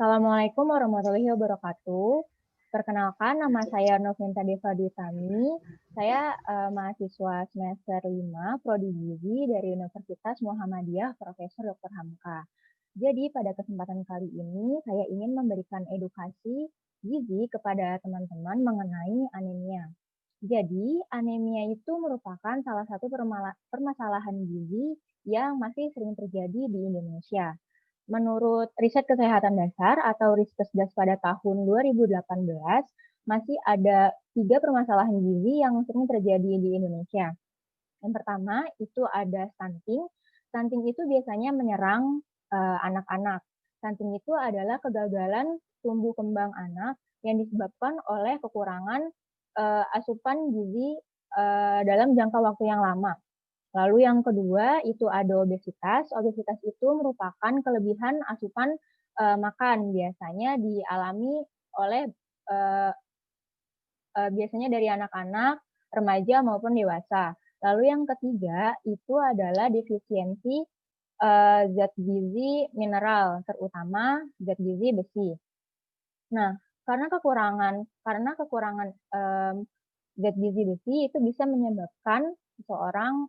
Assalamualaikum warahmatullahi wabarakatuh. Perkenalkan, nama saya Novinta Deva Dwisami. Saya mahasiswa semester 5, Prodi Gizi dari Universitas Muhammadiyah Profesor Dr. Hamka. Jadi pada kesempatan kali ini saya ingin memberikan edukasi gizi kepada teman-teman mengenai anemia. Jadi anemia itu merupakan salah satu permasalahan gizi yang masih sering terjadi di Indonesia. Menurut riset kesehatan dasar atau Riskesdas pada tahun 2018, masih ada 3 permasalahan gizi yang sering terjadi di Indonesia. Yang pertama itu ada stunting. Stunting itu biasanya menyerang anak-anak. Stunting itu adalah kegagalan tumbuh kembang anak yang disebabkan oleh kekurangan asupan gizi dalam jangka waktu yang lama. Lalu yang kedua itu ada obesitas. Obesitas itu merupakan kelebihan asupan makan, biasanya dialami oleh biasanya dari anak-anak, remaja maupun dewasa. Lalu yang ketiga itu adalah defisiensi zat gizi mineral, terutama zat gizi besi. Nah, karena kekurangan zat gizi besi itu bisa menyebabkan seseorang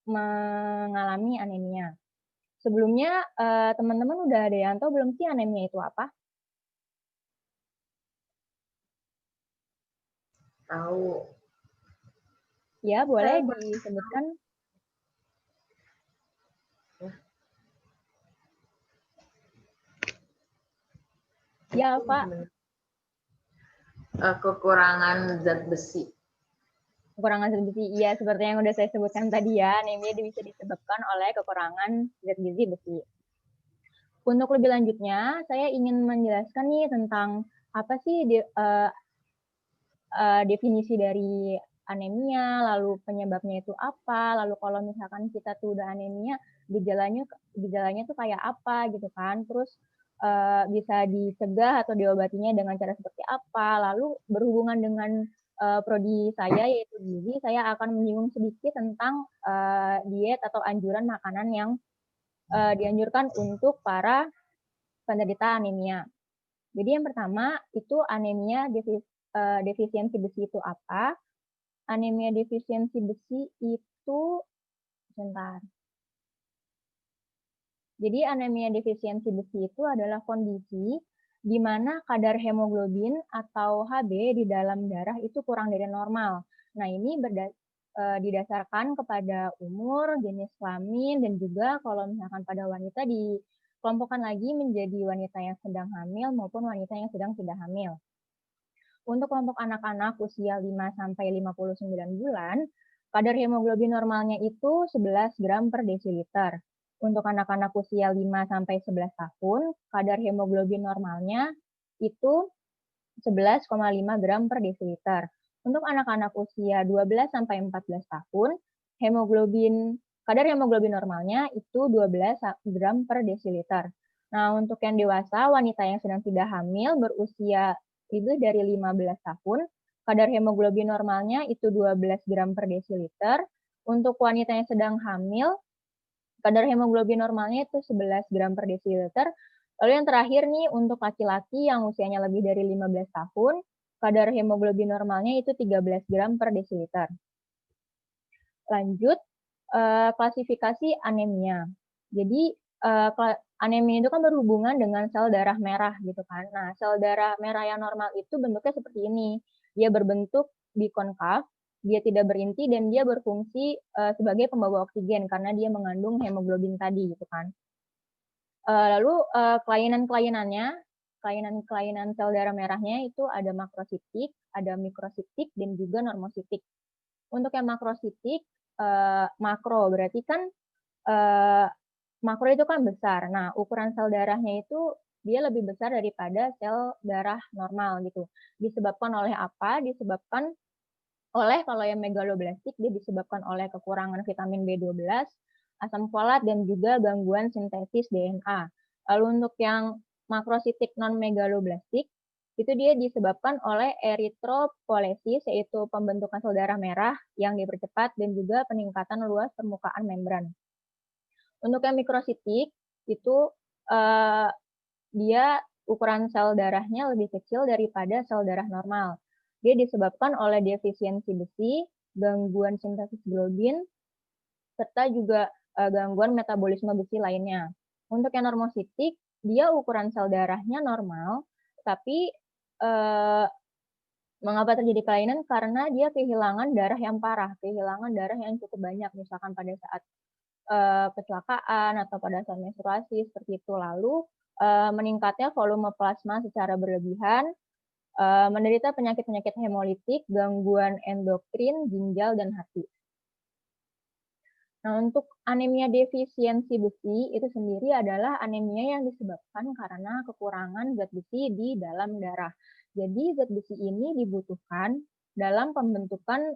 mengalami anemia. Sebelumnya teman-teman udah ada yang tahu belum sih anemia itu apa? Tahu. Ya, boleh disebutkan. Ya, Pak. Kekurangan zat besi. Kekurangan zat besi. Iya, seperti yang udah saya sebutkan tadi ya, anemia bisa disebabkan oleh kekurangan zat gizi besi. Untuk lebih lanjutnya, saya ingin menjelaskan nih tentang apa sih definisi dari anemia, lalu penyebabnya itu apa, lalu kalau misalkan kita tuh udah anemia, gejalanya tuh kayak apa gitu kan, terus bisa dicegah atau diobatinya dengan cara seperti apa, lalu berhubungan dengan prodi saya yaitu gizi, saya akan menyinggung sedikit tentang diet atau anjuran makanan yang dianjurkan untuk para penderita anemia. Jadi yang pertama itu anemia defisiensi besi itu apa? Anemia defisiensi besi itu sebentar. Jadi anemia defisiensi besi itu adalah kondisi di mana kadar hemoglobin atau Hb di dalam darah itu kurang dari normal. Nah, ini didasarkan kepada umur, jenis kelamin, dan juga kalau misalkan pada wanita dikelompokkan lagi menjadi wanita yang sedang hamil maupun wanita yang sedang tidak hamil. Untuk kelompok anak-anak usia 5-59 bulan, kadar hemoglobin normalnya itu 11 gram per desiliter. Untuk anak-anak usia 5-11 tahun, kadar hemoglobin normalnya itu 11,5 gram per desiliter. Untuk anak-anak usia 12-14 tahun, kadar hemoglobin normalnya itu 12 gram per desiliter. Nah, untuk yang dewasa, wanita yang sedang tidak hamil berusia lebih dari 15 tahun, kadar hemoglobin normalnya itu 12 gram per desiliter. Untuk wanita yang sedang hamil, kadar hemoglobin normalnya itu 11 gram per desiliter. Lalu yang terakhir nih, untuk laki-laki yang usianya lebih dari 15 tahun, kadar hemoglobin normalnya itu 13 gram per desiliter. Lanjut, klasifikasi anemia. Jadi, anemia itu kan berhubungan dengan sel darah merah gitu kan. Nah, sel darah merah yang normal itu bentuknya seperti ini. Dia berbentuk bikonkav, dia tidak berinti, dan dia berfungsi sebagai pembawa oksigen karena dia mengandung hemoglobin tadi gitu kan. Lalu kelainan sel darah merahnya itu ada makrositik, ada mikrositik, dan juga normositik. Untuk yang makrositik, makro berarti kan makro itu kan besar. Nah, ukuran sel darahnya itu dia lebih besar daripada sel darah normal gitu. Disebabkan oleh apa? Disebabkan oleh kalau yang megaloblastik dia disebabkan oleh kekurangan vitamin B12, asam folat, dan juga gangguan sintesis DNA. Lalu untuk yang makrositik non-megaloblastik, itu dia disebabkan oleh eritropoiesis, yaitu pembentukan sel darah merah yang dipercepat dan juga peningkatan luas permukaan membran. Untuk yang mikrositik, itu dia ukuran sel darahnya lebih kecil daripada sel darah normal. Dia disebabkan oleh defisiensi besi, gangguan sintesis globin, serta juga gangguan metabolisme besi lainnya. Untuk yang normositik, dia ukuran sel darahnya normal, tapi mengapa terjadi kelainan? Karena dia kehilangan darah yang parah, kehilangan darah yang cukup banyak, misalkan pada saat kecelakaan atau pada saat menstruasi seperti itu. Lalu meningkatnya volume plasma secara berlebihan, menderita penyakit-penyakit hemolitik, gangguan endokrin, ginjal, dan hati. Nah, untuk anemia defisiensi besi itu sendiri adalah anemia yang disebabkan karena kekurangan zat besi di dalam darah. Jadi zat besi ini dibutuhkan dalam pembentukan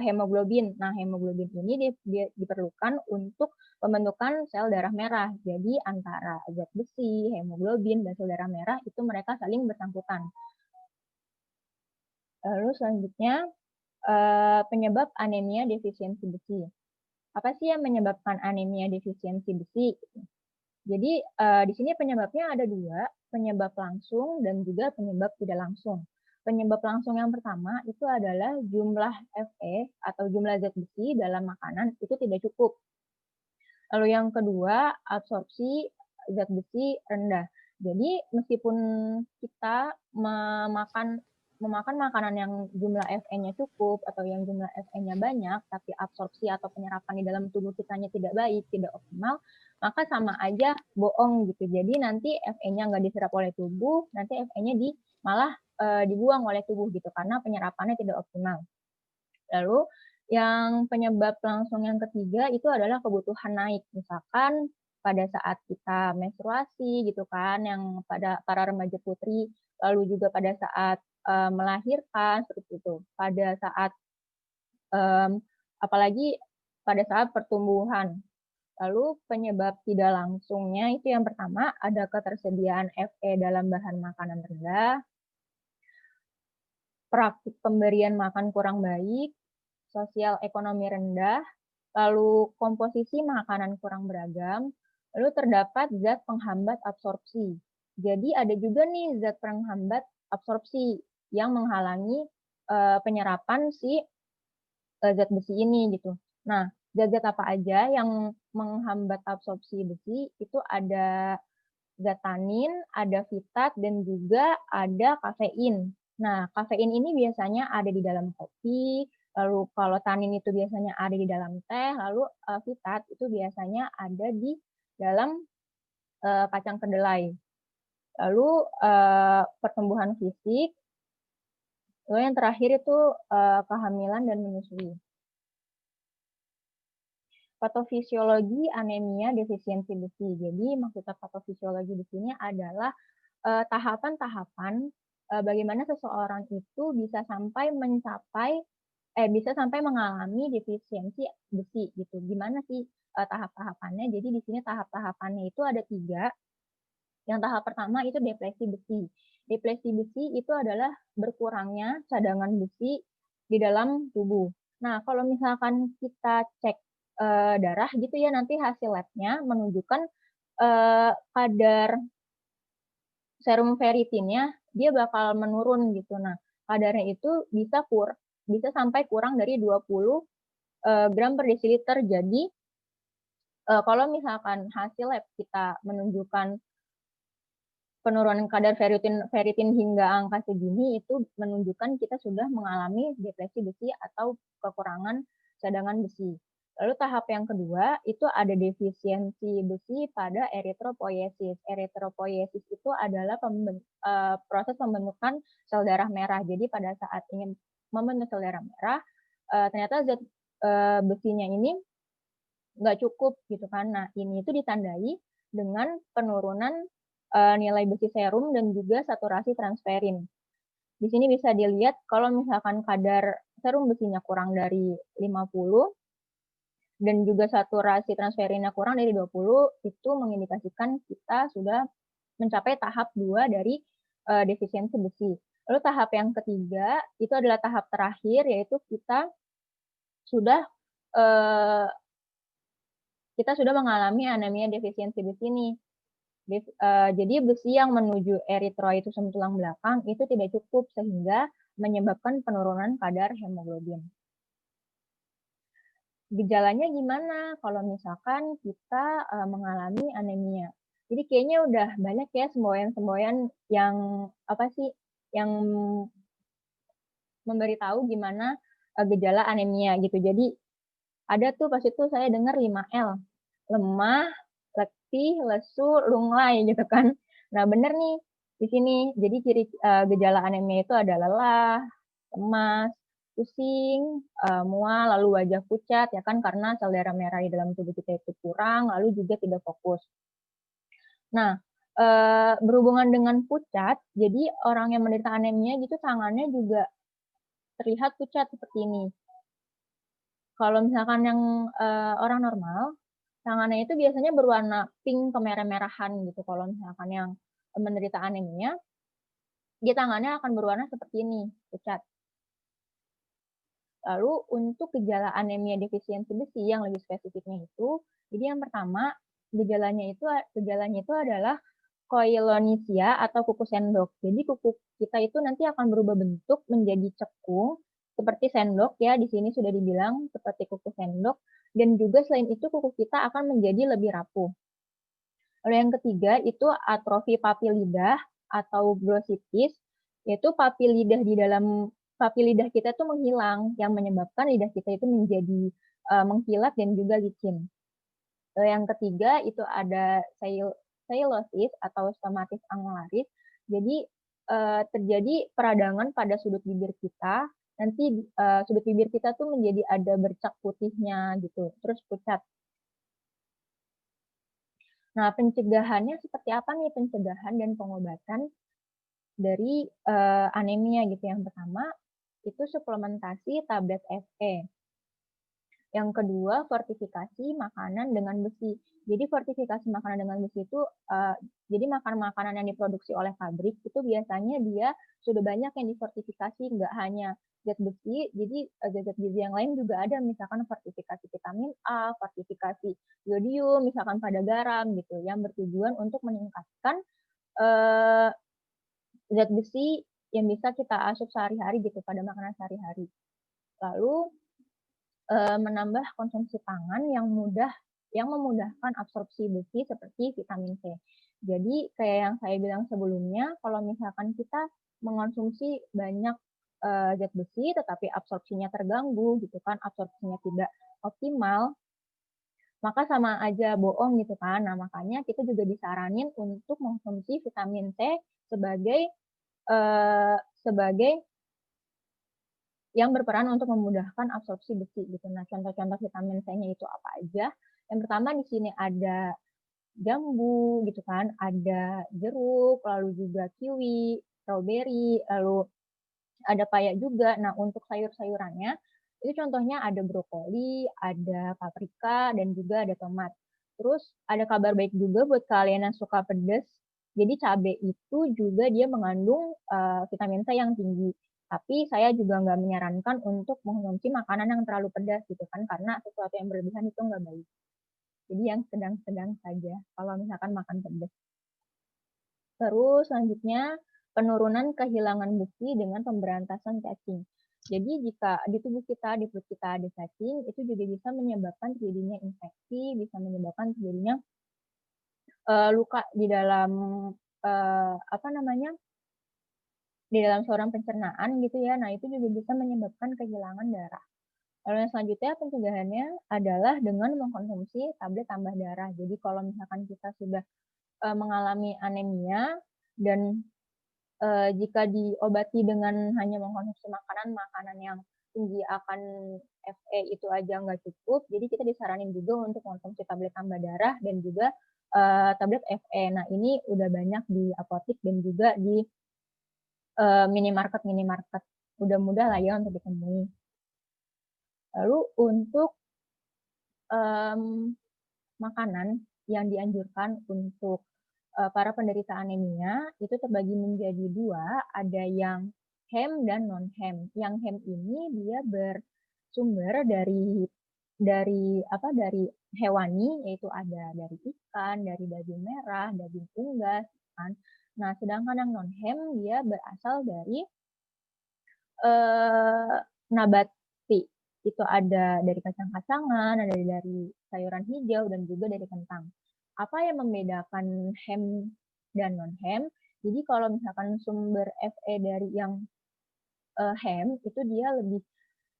hemoglobin. Nah, hemoglobin ini diperlukan untuk pembentukan sel darah merah. Jadi antara zat besi, hemoglobin, dan sel darah merah itu mereka saling bersangkutan. Lalu selanjutnya penyebab anemia defisiensi besi. Apa sih yang menyebabkan anemia defisiensi besi? Jadi di sini penyebabnya ada dua, penyebab langsung dan juga penyebab tidak langsung. Penyebab langsung yang pertama itu adalah jumlah Fe atau jumlah zat besi dalam makanan itu tidak cukup. Lalu yang kedua, absorpsi zat besi rendah. Jadi meskipun kita memakan makanan yang jumlah Fe-nya cukup atau yang jumlah Fe-nya banyak, tapi absorpsi atau penyerapan di dalam tubuh kitanya tidak baik, tidak optimal, maka sama aja bohong gitu. Jadi nanti Fe-nya nggak diserap oleh tubuh, nanti Fe-nya malah dibuang oleh tubuh gitu karena penyerapannya tidak optimal. Lalu yang penyebab langsung yang ketiga itu adalah kebutuhan naik. Misalkan pada saat kita menstruasi gitu kan, yang pada para remaja putri, lalu juga pada saat melahirkan seperti itu. Pada saat apalagi pada saat pertumbuhan. Lalu penyebab tidak langsungnya itu yang pertama ada ketersediaan Fe dalam bahan makanan rendah, praktik pemberian makan kurang baik, sosial ekonomi rendah, lalu komposisi makanan kurang beragam, lalu terdapat zat penghambat absorpsi. Jadi ada juga nih zat penghambat absorpsi yang menghalangi penyerapan si zat besi ini gitu. Nah, zat-zat apa aja yang menghambat absorpsi besi itu ada zat tanin, ada fitat, dan juga ada kafein. Nah, kafein ini biasanya ada di dalam kopi, lalu kalau tanin itu biasanya ada di dalam teh, lalu fitat itu biasanya ada di dalam kacang kedelai. Lalu pertumbuhan fisik, lalu yang terakhir itu kehamilan dan menyusui. Patofisiologi anemia defisiensi besi. Jadi maksudnya patofisiologi di sini adalah tahapan-tahapan bagaimana seseorang itu bisa sampai mengalami defisiensi besi gitu. Gimana sih tahap-tahapannya? Jadi di sini tahap-tahapannya itu ada 3. Yang tahap pertama itu depresi besi. Depresi besi itu adalah berkurangnya cadangan besi di dalam tubuh. Nah, kalau misalkan kita cek darah gitu ya, nanti hasil labnya menunjukkan kadar serum ferritinnya dia bakal menurun gitu. Nah, kadarnya itu bisa sampai kurang dari 20 gram per desiliter. Jadi kalau misalkan hasil lab kita menunjukkan penurunan kadar ferritin hingga angka segini, itu menunjukkan kita sudah mengalami depresi besi atau kekurangan cadangan besi. Lalu tahap yang kedua itu ada defisiensi besi pada eritropoiesis. Eritropoiesis itu adalah proses pembentukan sel darah merah. Jadi pada saat ingin membentuk sel darah merah, ternyata zat besinya ini nggak cukup gitu kan. Nah, ini itu ditandai dengan penurunan nilai besi serum dan juga saturasi transferin. Di sini bisa dilihat kalau misalkan kadar serum besinya kurang dari 50 dan juga saturasi transferinnya kurang dari 20, itu mengindikasikan kita sudah mencapai tahap 2 dari defisiensi besi. Lalu tahap yang ketiga itu adalah tahap terakhir, yaitu kita sudah mengalami anemia defisiensi besi ini. Jadi besi yang menuju eritroitusum tulang belakang itu tidak cukup sehingga menyebabkan penurunan kadar hemoglobin. Gejalanya gimana kalau misalkan kita mengalami anemia? Jadi kayaknya udah banyak ya semboyan-semboyan yang apa sih yang memberitahu gimana gejala anemia gitu. Jadi ada tuh pas itu saya dengar 5L. Lemah, letih, lesu, lunglai gitu kan. Nah, bener nih di sini. Jadi ciri gejala anemia itu ada lelah, lemas, pusing, mual, lalu wajah pucat ya kan karena sel darah merah di dalam tubuh kita itu kurang, lalu juga tidak fokus. Nah, berhubungan dengan pucat, jadi orang yang menderita anemia gitu tangannya juga terlihat pucat seperti ini. Kalau misalkan yang orang normal, tangannya itu biasanya berwarna pink kemerah-merahan gitu. Kalau misalkan yang menderita anemia, dia tangannya akan berwarna seperti ini, pucat. Lalu untuk gejala anemia defisiensi besi yang lebih spesifiknya itu, jadi yang pertama gejalanya itu adalah koilonisia atau kuku sendok. Jadi kuku kita itu nanti akan berubah bentuk menjadi cekung seperti sendok ya, di sini sudah dibilang seperti kuku sendok, dan juga selain itu kuku kita akan menjadi lebih rapuh. Lalu yang ketiga itu atrofi papi lidah atau glossitis, yaitu papi lidah kita itu menghilang yang menyebabkan lidah kita itu menjadi mengkilat dan juga licin. Lalu yang ketiga itu ada silosis atau stomatis angularis. Jadi terjadi peradangan pada sudut bibir kita. Nanti sudut bibir kita tuh menjadi ada bercak putihnya gitu, terus pucat. Nah, pencegahannya seperti apa nih pencegahan dan pengobatan dari anemia gitu? Yang pertama itu suplementasi tablet Fe. Yang kedua, fortifikasi makanan dengan besi. Jadi fortifikasi makanan dengan besi itu, jadi makanan-makanan yang diproduksi oleh pabrik itu biasanya dia sudah banyak yang difortifikasi, nggak hanya zat besi, jadi zat-zat gizi yang lain juga ada, misalkan fortifikasi vitamin A, fortifikasi yodium, misalkan pada garam gitu, yang bertujuan untuk meningkatkan zat besi yang bisa kita asup sehari-hari gitu pada makanan sehari-hari. Lalu menambah konsumsi pangan yang memudahkan absorpsi besi seperti vitamin C. Jadi kayak yang saya bilang sebelumnya, kalau misalkan kita mengonsumsi banyak zat besi tetapi absorpsinya terganggu gitu kan, absorpsinya tidak optimal, maka sama aja bohong gitu kan. Nah, makanya kita juga disaranin untuk mengonsumsi vitamin C sebagai sebagai yang berperan untuk memudahkan absorpsi besi gitu. Nah, contoh-contoh vitamin C-nya itu apa aja? Yang pertama di sini ada jambu gitu kan, ada jeruk, lalu juga kiwi, strawberry, lalu ada paya juga. Nah, untuk sayur-sayurannya itu contohnya ada brokoli, ada paprika, dan juga ada tomat. Terus ada kabar baik juga buat kalian yang suka pedas. Jadi cabai itu juga dia mengandung vitamin C yang tinggi. Tapi saya juga nggak menyarankan untuk mengonsumsi makanan yang terlalu pedas gitu kan, karena sesuatu yang berlebihan itu nggak baik. Jadi yang sedang-sedang saja kalau misalkan makan pedas. Terus selanjutnya penurunan kehilangan besi dengan pemberantasan cacing. Jadi jika di tubuh kita, di perut kita ada cacing, itu juga bisa menyebabkan terjadinya infeksi, bisa menyebabkan terjadinya luka di dalam apa namanya di dalam saluran pencernaan gitu ya. Nah itu juga bisa menyebabkan kehilangan darah. Lalu yang selanjutnya pencegahannya adalah dengan mengkonsumsi tablet tambah darah. Jadi kalau misalkan kita sudah mengalami anemia dan jika diobati dengan hanya mengkonsumsi makanan yang tinggi akan Fe itu aja nggak cukup, jadi kita disaranin juga untuk mengkonsumsi tablet tambah darah dan juga tablet Fe. Nah ini udah banyak di apotik dan juga di minimarket. Udah mudah lah ya untuk ditemui. Lalu untuk makanan yang dianjurkan untuk para penderita anemia itu terbagi menjadi dua, ada yang hem dan non-hem. Yang hem ini dia bersumber dari dari hewani, yaitu ada dari ikan, dari daging merah, daging unggas, kan. Nah, sedangkan yang non-hem dia berasal dari nabati. Itu ada dari kacang-kacangan, ada dari sayuran hijau, dan juga dari kentang. Apa yang membedakan hem dan non-hem? Jadi kalau misalkan sumber Fe dari yang hem, itu dia lebih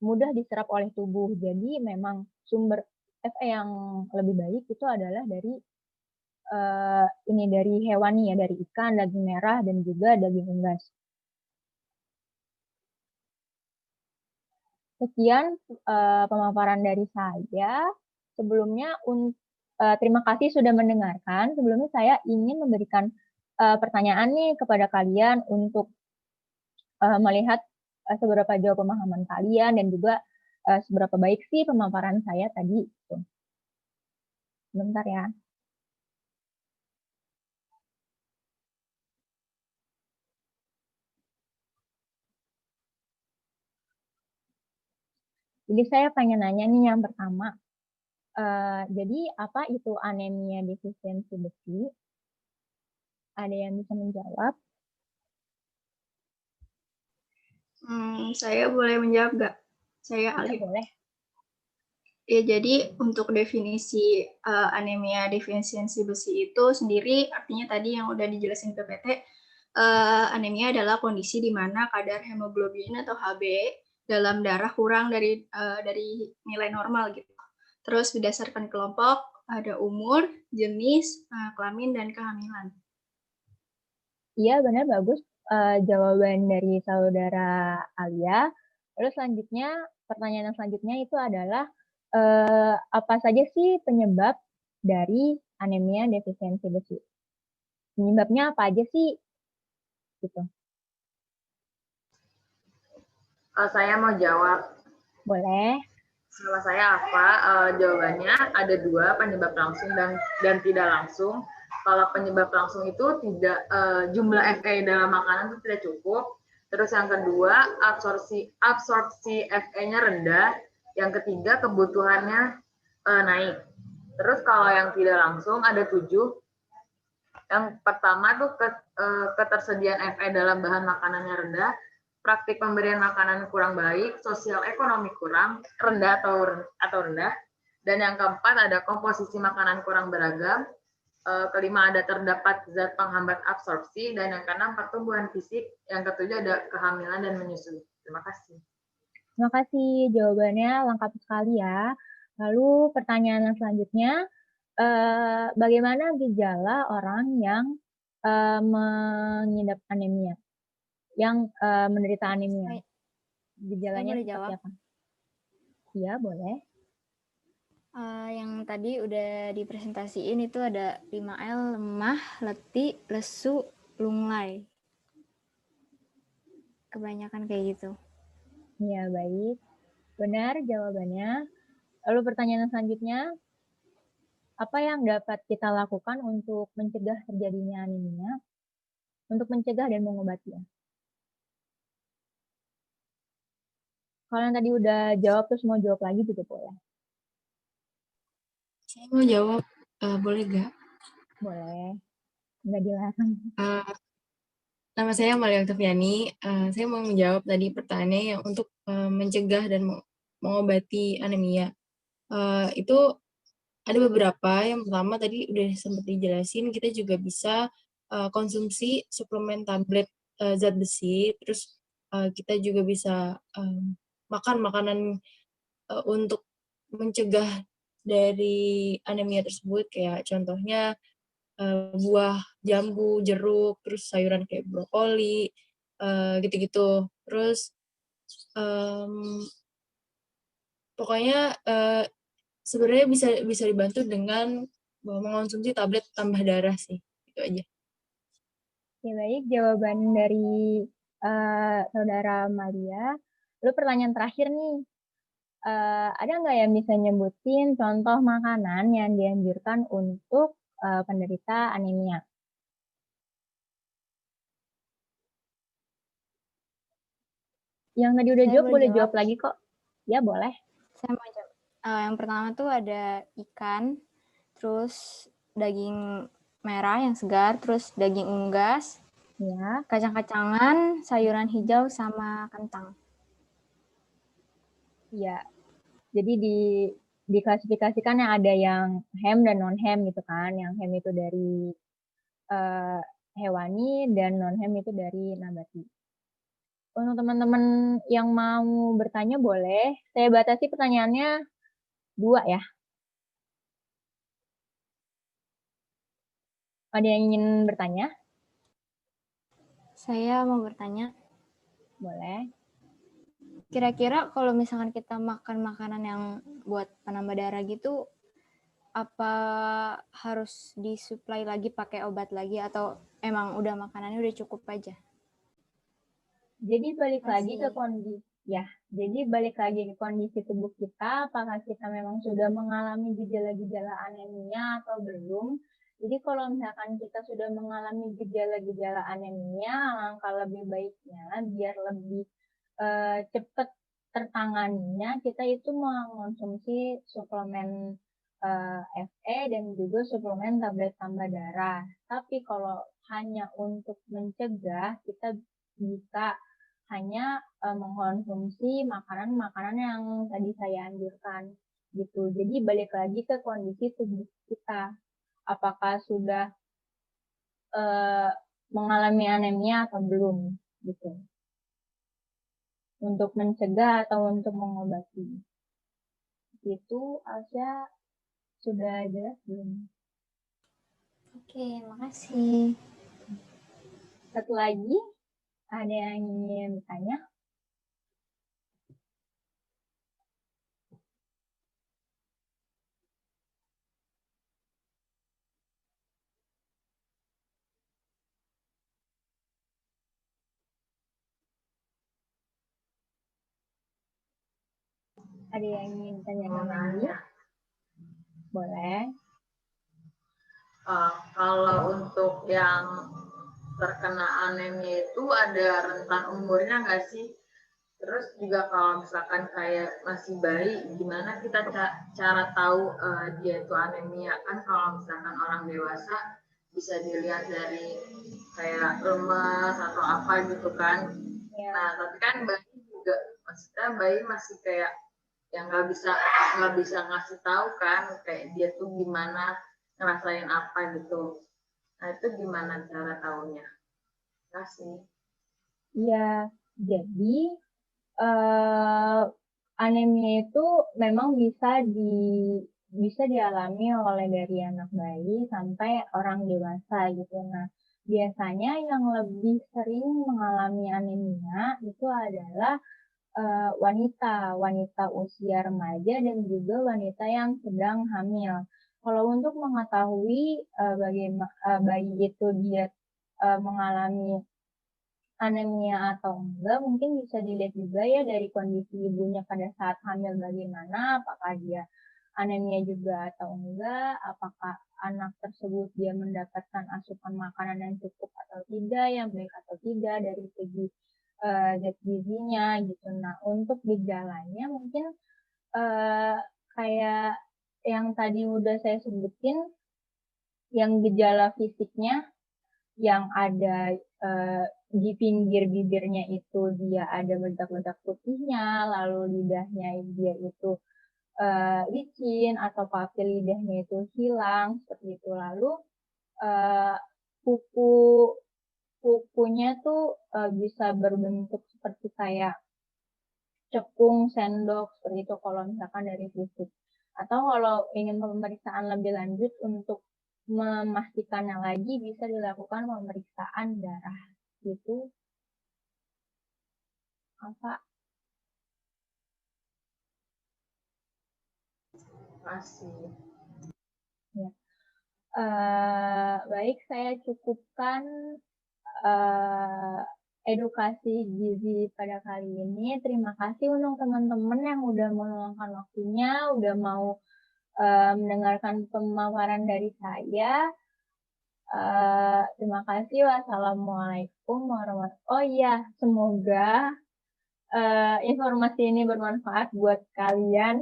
mudah diserap oleh tubuh. Jadi memang sumber Fe yang lebih baik itu adalah dari dari hewani ya, dari ikan, daging merah, dan juga daging unggas. Sekian pemaparan dari saya. Sebelumnya, terima kasih sudah mendengarkan. Sebelumnya saya ingin memberikan pertanyaan nih kepada kalian untuk melihat seberapa jauh pemahaman kalian dan juga seberapa baik sih pemaparan saya tadi. Bentar ya. Jadi saya pengen nanya nih yang pertama. Jadi apa itu anemia defisiensi besi? Ada yang bisa menjawab? Saya boleh menjawab nggak? Saya Ya, Alif. boleh. Ya, jadi untuk definisi anemia defisiensi besi itu sendiri artinya tadi yang udah dijelasin PPT, anemia adalah kondisi di mana kadar hemoglobin atau Hb dalam darah kurang dari nilai normal gitu. Terus berdasarkan kelompok ada umur, jenis, kelamin, dan kehamilan. Iya, benar, bagus jawaban dari saudara Alia. Lalu selanjutnya, pertanyaan yang selanjutnya itu adalah apa saja sih penyebab dari anemia defisiensi besi? Penyebabnya apa aja sih? Gitu. Saya mau jawab. Boleh. Salah saya apa? Jawabannya ada dua, penyebab langsung dan tidak langsung. Kalau penyebab langsung itu tidak jumlah Fe dalam makanan itu tidak cukup. Terus yang kedua, absorpsi Fe-nya rendah. Yang ketiga, kebutuhannya naik. Terus kalau yang tidak langsung ada 7. Yang pertama tuh ketersediaan Fe dalam bahan makanannya rendah, praktik pemberian makanan kurang baik, sosial ekonomi kurang rendah atau rendah, dan yang keempat ada komposisi makanan kurang beragam, kelima ada terdapat zat penghambat absorpsi, dan yang keenam pertumbuhan fisik, yang ketujuh ada kehamilan dan menyusui. Terima kasih. Terima kasih, jawabannya lengkap sekali ya. Lalu pertanyaan yang selanjutnya, bagaimana gejala orang yang mengidap anemia, yang menderita anemia? Gejalanya boleh seperti jawab? apa? Iya, boleh. Yang tadi udah dipresentasiin itu ada 5L, lemah, letih, lesu, lunglai. Kebanyakan kayak gitu. Iya, baik. Benar jawabannya. Lalu pertanyaan selanjutnya, apa yang dapat kita lakukan untuk mencegah terjadinya anemia? Untuk mencegah dan mengobatinya. Kalau yang tadi udah jawab terus mau jawab lagi juga boleh. Saya mau jawab, boleh nggak? Boleh, nggak dilarang. Nama saya Malia Oktaviani. Saya mau menjawab tadi pertanyaannya yang untuk mencegah dan mengobati anemia. Itu ada beberapa. Yang pertama tadi udah sempat dijelasin, kita juga bisa konsumsi suplemen tablet zat besi. Terus kita juga bisa makan makanan untuk mencegah dari anemia tersebut, kayak contohnya buah jambu, jeruk, terus sayuran kayak brokoli, gitu-gitu. Terus pokoknya sebenarnya bisa dibantu dengan mengonsumsi tablet tambah darah sih, itu aja. Ya, baik, jawaban dari saudara Maria. Lalu pertanyaan terakhir nih, ada nggak yang bisa nyebutin contoh makanan yang dianjurkan untuk penderita anemia? Yang tadi udah jawab, boleh jawab lagi kok. Ya, boleh. Saya mau jawab. Yang pertama tuh ada ikan, terus daging merah yang segar, terus daging unggas, Ya, kacang-kacangan, sayuran hijau, sama kentang. ya. Jadi diklasifikasikan yang ada yang hem dan non hem gitu kan. Yang hem itu dari hewani dan non hem itu dari nabati. Untuk teman-teman yang mau bertanya boleh. Saya batasi pertanyaannya 2 ya. Ada yang ingin bertanya? Saya mau bertanya, Boleh. kira-kira kalau misalkan kita makan makanan yang buat penambah darah gitu, apa harus disuplai lagi pakai obat lagi atau emang udah makanannya udah cukup aja? Jadi balik lagi ke Masih. kondisi ya. Jadi balik lagi ke kondisi tubuh kita, apakah kita memang sudah mengalami gejala-gejala anemia atau belum. Jadi kalau misalkan kita sudah mengalami gejala-gejala anemia, langkah lebih baiknya biar lebih cepat tertanganinya, kita itu mengonsumsi suplemen Fe dan juga suplemen tablet tambah darah. Tapi kalau hanya untuk mencegah, kita bisa hanya mengkonsumsi makanan-makanan yang tadi saya anjurkan gitu. Jadi balik lagi ke kondisi tubuh kita, apakah sudah mengalami anemia atau belum gitu. Untuk mencegah atau untuk mengobati. Itu Asya sudah jelas belum? Oke, makasih. Satu lagi, ada yang ingin bertanya? Ada yang ingin tanyakan lagi? Boleh. Kalau untuk yang terkena anemia itu ada rentan umurnya nggak sih? Terus juga kalau misalkan kayak masih bayi, gimana kita cara tahu dia itu anemia? Kan kalau misalkan orang dewasa bisa dilihat dari kayak lemas atau apa gitu kan. Ya. Nah, tapi kan bayi juga, maksudnya bayi masih kayak yang nggak bisa ngasih tahu kan kayak dia tuh gimana ngerasain apa gitu. Nah, itu gimana cara tahunya? Kasih. Ya, jadi anemia itu memang bisa dialami oleh dari anak bayi sampai orang dewasa gitu. Nah, biasanya yang lebih sering mengalami anemia itu adalah wanita usia remaja dan juga wanita yang sedang hamil. Kalau untuk mengetahui bagaimana bayi itu dia mengalami anemia atau enggak, mungkin bisa dilihat juga ya dari kondisi ibunya pada saat hamil bagaimana, apakah dia anemia juga atau enggak, apakah anak tersebut dia mendapatkan asupan makanan yang cukup atau tidak, yang baik atau tidak dari segi zat gizinya gitu. Nah, untuk gejalanya mungkin kayak yang tadi udah saya sebutin, yang gejala fisiknya yang ada di pinggir bibirnya itu dia ada bedak-bedak putihnya, lalu lidahnya dia itu licin atau papil lidahnya itu hilang seperti itu. Lalu kuku kukunya tuh bisa berbentuk seperti kayak cekung sendok seperti itu kalau misalkan dari fisik. Atau kalau ingin pemeriksaan lebih lanjut untuk memastikannya lagi bisa dilakukan pemeriksaan darah gitu. Apa? Kasih. Ya. Baik, saya cukupkan edukasi gizi pada kali ini. Terima kasih untuk teman-teman yang udah meluangkan waktunya, udah mau mendengarkan pemaparan dari saya. Terima kasih. Wassalamualaikum warahmatullahi wabarakatuh. Oh iya, semoga informasi ini bermanfaat buat kalian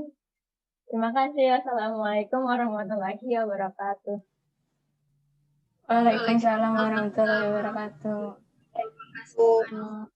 Terima kasih. Assalamualaikum warahmatullahi wabarakatuh. Waalaikumsalam warahmatullahi wabarakatuh. Terima kasih.